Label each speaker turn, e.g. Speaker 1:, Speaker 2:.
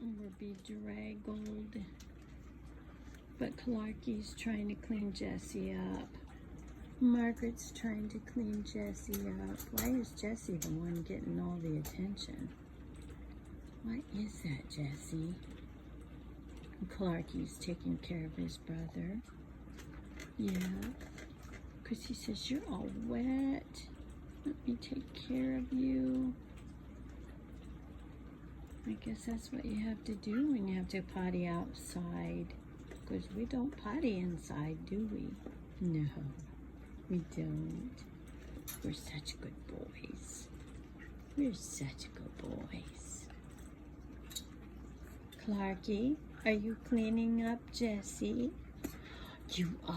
Speaker 1: We're bedraggled. But Clarky's trying to clean Jessie up. Margaret's trying to clean Jessie up. Why is Jessie the one getting all the attention? What is that, Jessie? Clarky's taking care of his brother. Yeah. Because he says, you're all wet. Let me take care of you. I guess that's what you have to do when you have to potty outside. Because we don't potty inside, do we? No, we don't. We're such good boys. We're such good boys. Clarky, are you cleaning up Jessie? You are.